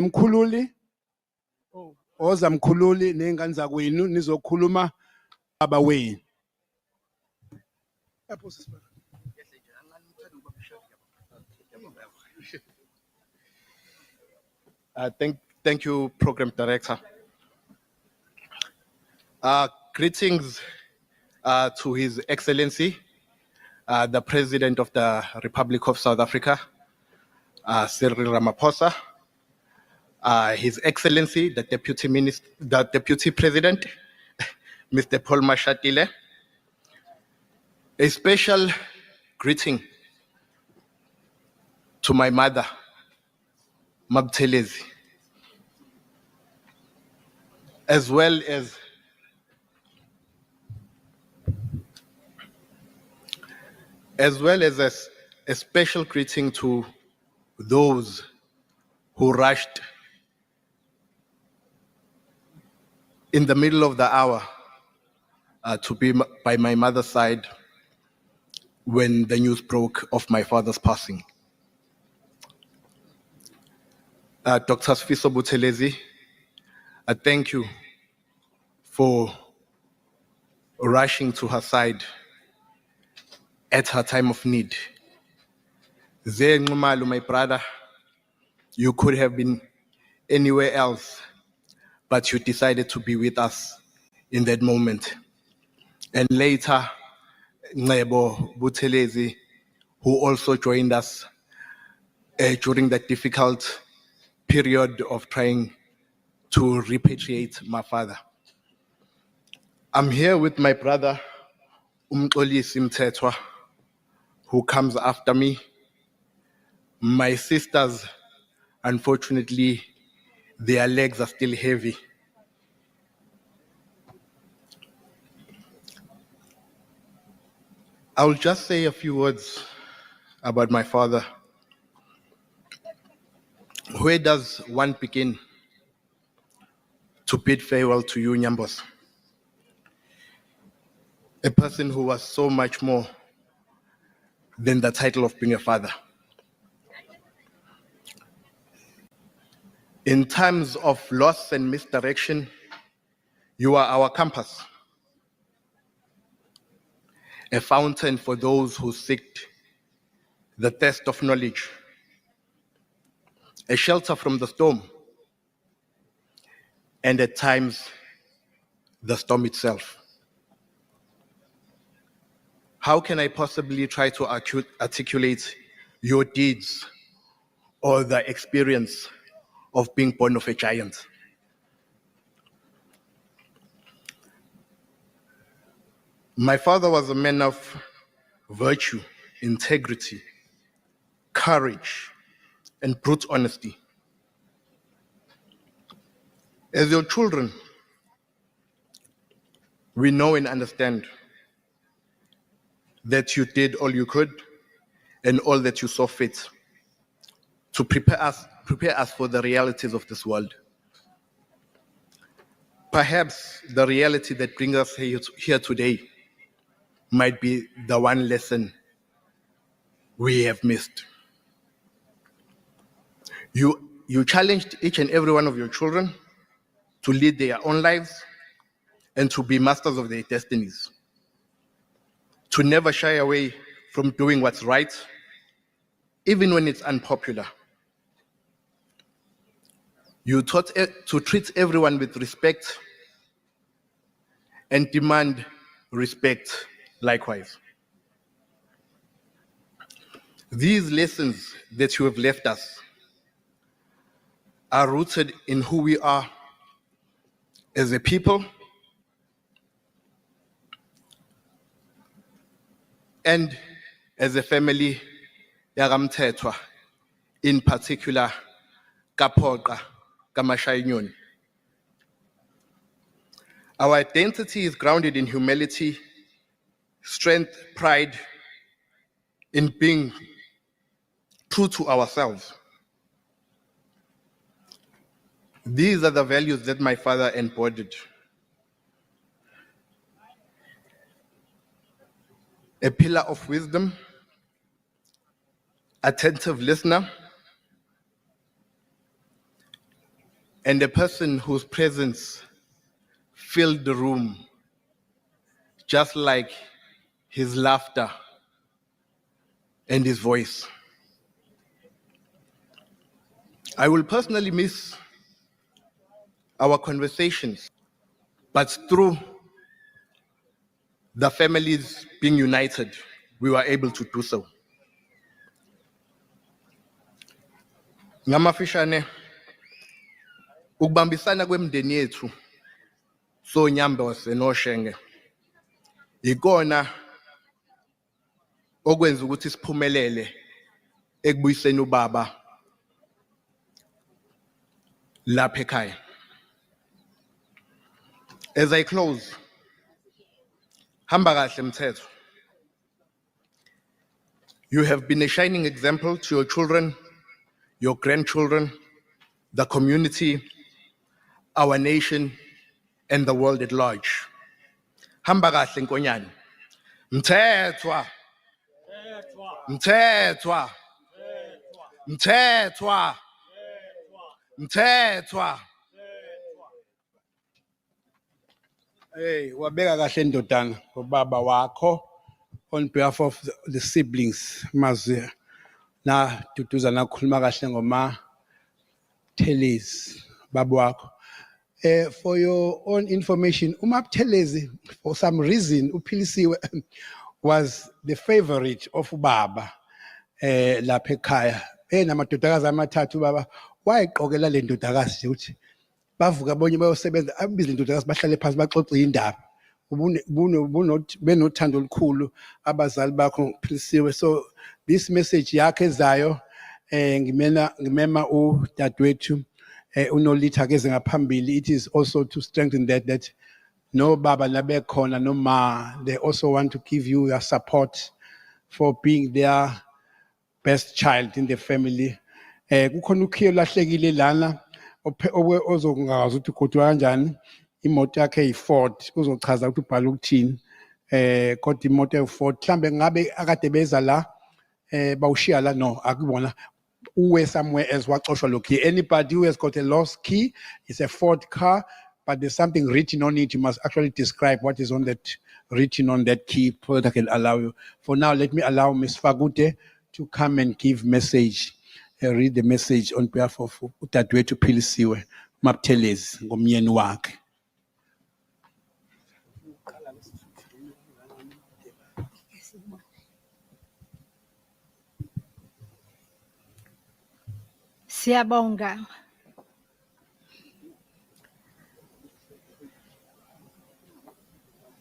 Mkhululi oza mkhululi nengane zakwenu nizokhuluma baba wenu. Thank you, Program Director. Greetings to His Excellency, the President of the Republic of South Africa, Cyril Ramaphosa, His Excellency, the Deputy President, Mr. Paul Mashatile. A special greeting to my mother, Mabtelezi, as well as a special greeting to those who rushed in the middle of the hour to be by my mother's side when the news broke of my father's passing. Dr. Sfiso Buthelezi, I thank you for rushing to her side at her time of need. Zengmalu, my brother, you could have been anywhere else, but you decided to be with us in that moment. And later, Ngebo Buthelezi, who also joined us during that difficult period of trying to repatriate my father. I'm here with my brother, Nathi Mthethwa, who comes after me. My sisters, unfortunately, their legs are still heavy. I'll just say a few words about my father. Where does one begin to bid farewell to you, Nyambos? A person who was so much more than the title of being a father. In times of loss and misdirection, you are our compass, a fountain for those who seek the thirst of knowledge, a shelter from the storm, and at times, the storm itself. How can I possibly try to articulate your deeds or the experience of being born of a giant? My father was a man of virtue, integrity, courage, and brute honesty. As your children, we know and understand that you did all you could and all that you saw fit to prepare us for the realities of this world. Perhaps the reality that brings us here today might be the one lesson we have missed. You challenged each and every one of your children to lead their own lives and to be masters of their destinies, to never shy away from doing what's right, even when it's unpopular. You taught to treat everyone with respect and demand respect likewise. These lessons that you have left us are rooted in who we are as a people and as a family, Mthethwa, in particular, Kapoqa, Kamashainyoni. Our identity is grounded in humility, strength, pride, in being true to ourselves. These are the values that my father embodied. A pillar of wisdom, attentive listener, and a person whose presence filled the room, just like his laughter and his voice. I will personally miss our conversations, but through the families being united, we were able to do so. Ngamafishane, ukubambisana kwemndeni yethu soNyambe wasenoShenge ikona okwenza ukuthi siphumelele ekubuyiseni ubaba lapha ekhaya. As I close, hamba kahle Mthethwa. You have been a shining example to your children, your grandchildren, the community, our nation, and the world at large. Hamba kahle Nkonyane. Mthethwa. Mthethwa. Mthethwa. Mthethwa. Hey, wabeka kahle ndodana ngobaba wakho on behalf of the siblings mazi na duduza nakhuluma kahle ngoma Thelezi baba wakho. For your own information, Thelezi, for some reason uPhilisiwe was the favorite of baba lapha ekhaya. Namadodakazi amathathu baba wayiqokela le ndodakazi nje uthi bavuka bonke bayosebenza abize indodakazi bahlale phansi baxoxe indaba benothando olukhulu abazali bakho Philisiwe. So this message yakhe ezayo ngimema udadewethu uNolitha keze ngaphambili. It is also to strengthen that no baba nabekhona no ma, they also want to give you your support for being their best child in the family. Kukhona ukhiyo lahlekile lana ozongazi ukuthi ugodwa kanjani. Imoto yakhe eyiFord uzochaza ukuthi ubhala ukuthini. Kodwa imoto eyiFord mhlambe ngabe akade beza la bawushiya la, no akubona uwe somewhere else waxoshwa lo key. Anybody who has got a lost key, it's a Ford car, but there's something written on it. You must actually describe what is on that, written on that key, so that I can allow you. For now, let me allow Ms. Fagute to come and give message, read the message on behalf of Udadewethu Philisiwe Maptelezi ngomyeni wakhe. Siyabonga.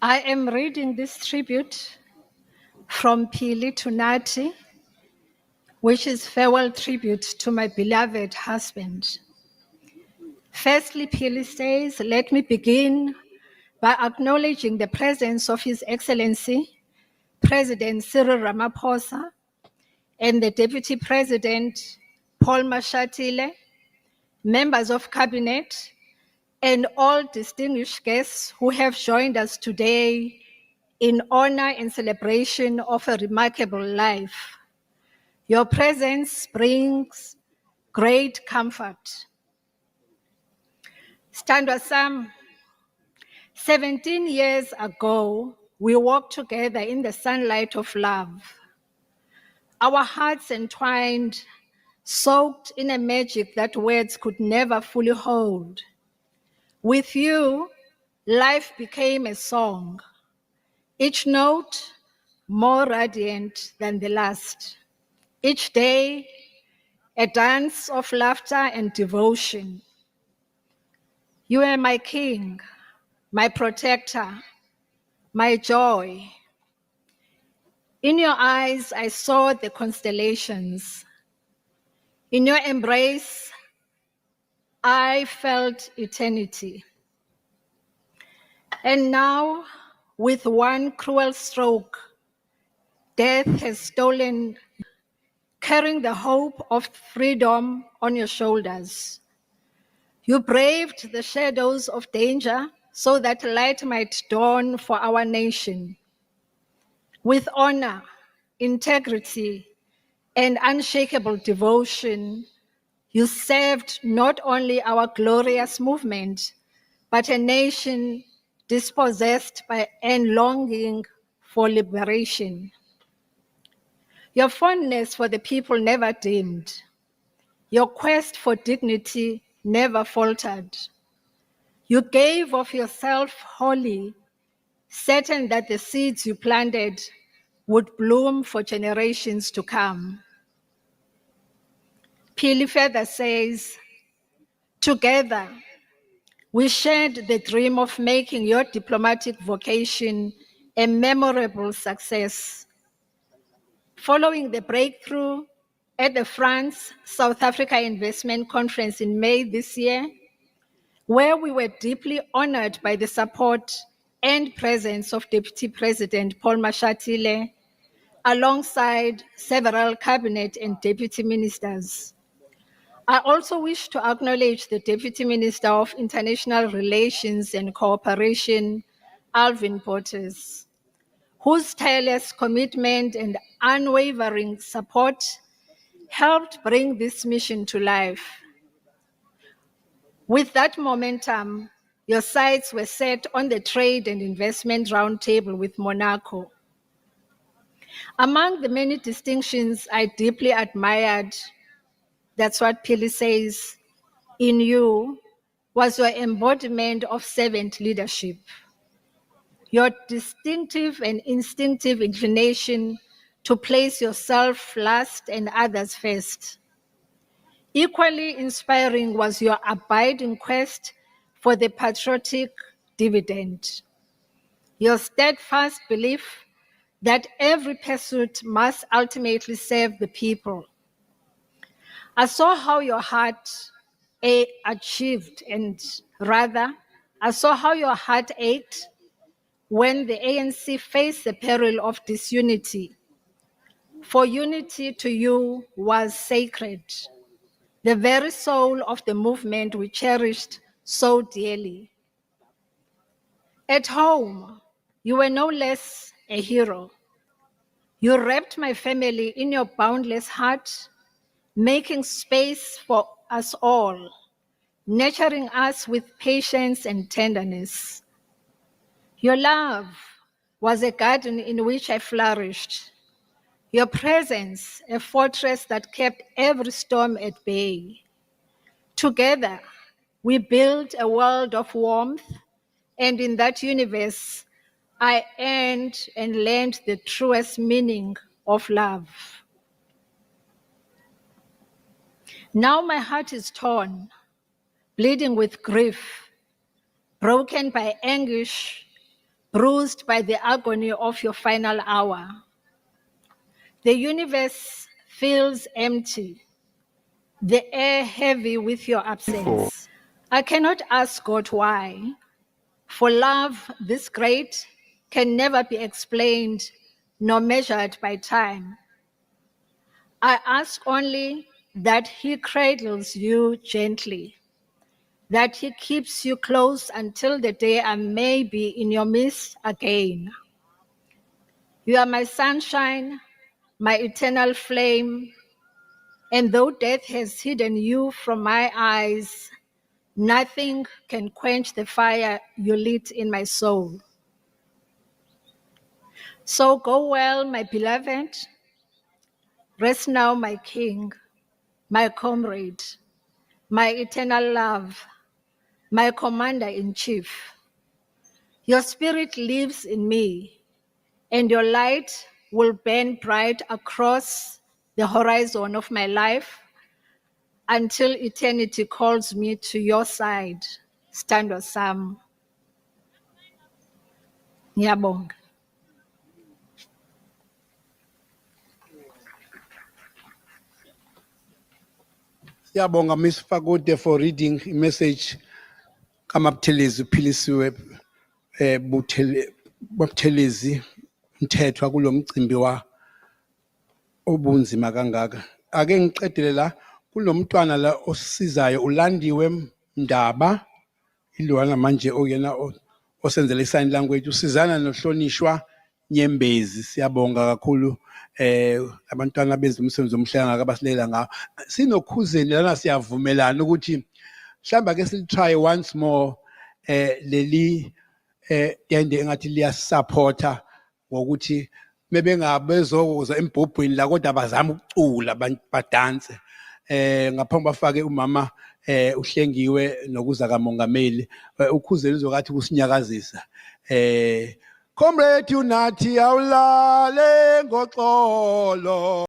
I am reading this tribute from Phili to Nathi, which is farewell tribute to my beloved husband. Firstly, Phili says, let me begin by acknowledging the presence of His Excellency, President Cyril Ramaphosa, and the Deputy President, Paul Mashatile, members of Cabinet, and all distinguished guests who have joined us today in honor and celebration of a remarkable life. Your presence brings great comfort. Standwa Sam, 17 years ago, we walked together in the sunlight of love. Our hearts entwined, soaked in a magic that words could never fully hold. With you, life became a song, each note more radiant than the last. Each day, a dance of laughter and devotion. You are my king, my protector, my joy. In your eyes, I saw the constellations. In your embrace, I felt eternity. And now, with one cruel stroke, death has stolen, carrying the hope of freedom on your shoulders. You braved the shadows of danger so that light might dawn for our nation. With honor, integrity, and unshakable devotion, You served not only our glorious movement, but a nation dispossessed by and longing for liberation. Your fondness for the people never dimmed. Your quest for dignity never faltered. You gave of yourself wholly, certain that the seeds you planted would bloom for generations to come. Pili further says, together, we shared the dream of making your diplomatic vocation a memorable success. Following the breakthrough at the France-South Africa Investment Conference in May this year, where we were deeply honored by the support and presence of Deputy President Paul Mashatile, alongside several cabinet and deputy ministers. I also wish to acknowledge the Deputy Minister of International Relations and Cooperation, Alvin Portes, whose tireless commitment and unwavering support helped bring this mission to life. With that momentum, your sights were set on the Trade and Investment Roundtable with Monaco. Among the many distinctions I deeply admired, that's what Pili says, in you was your embodiment of servant leadership. Your distinctive and instinctive inclination to place yourself last and others first. Equally inspiring was your abiding quest for the patriotic dividend. Your steadfast belief that every pursuit must ultimately serve the people. I saw how your heart achieved, and rather, I saw how your heart ached when the ANC faced the peril of disunity. For unity to you was sacred, the very soul of the movement we cherished so dearly. At home, you were no less a hero. You wrapped my family in your boundless heart, making space for us all, nurturing us with patience and tenderness. Your love was a garden in which I flourished. Your presence, a fortress that kept every storm at bay. Together, we built a world of warmth, and in that universe, I earned and learned the truest meaning of love. Now my heart is torn, bleeding with grief, broken by anguish, bruised by the agony of your final hour. The universe feels empty, the air heavy with your absence. I cannot ask God why, for love this great can never be explained nor measured by time. I ask only that He cradles you gently, that He keeps you close until the day I may be in your midst again. You are my sunshine, my eternal flame, and though death has hidden you from my eyes, nothing can quench the fire you lit in my soul. So go well, my beloved. Rest now, my king, my comrade, my eternal love, my commander-in-chief. Your spirit lives in me, and your light will burn bright across the horizon of my life until eternity calls me to your side. Stand Sam. Ngiyabonga. Siyabonga Miss Fakude for reading a message kaMaphelezi uphilisiwe Buthelezi Mthethwa kulomcimbi wa obunzima kangaka. Ake ngiqedele la kulomntwana la osizayo ulandiwe Mndaba ilwana manje oyena osenzele sign language usizana nohlonishwa Nyembezi. Siyabonga kakhulu abantwana benza umsebenzi omhle kangaka abasilela ngawo. Sinokhuzeni lana siyavumelana ukuthi mhlawumbe ake silitry once more leli tende engathi liyasupporta ngokuthi bebengabezokuza embhobhweni la kodwa bazama ukucula badanse ngaphambi bafake umama uhlengiwe nokuza kamongameli ukhuzeni uzokathi kusinyakazisa Comrade uNathi awulale ngoxolo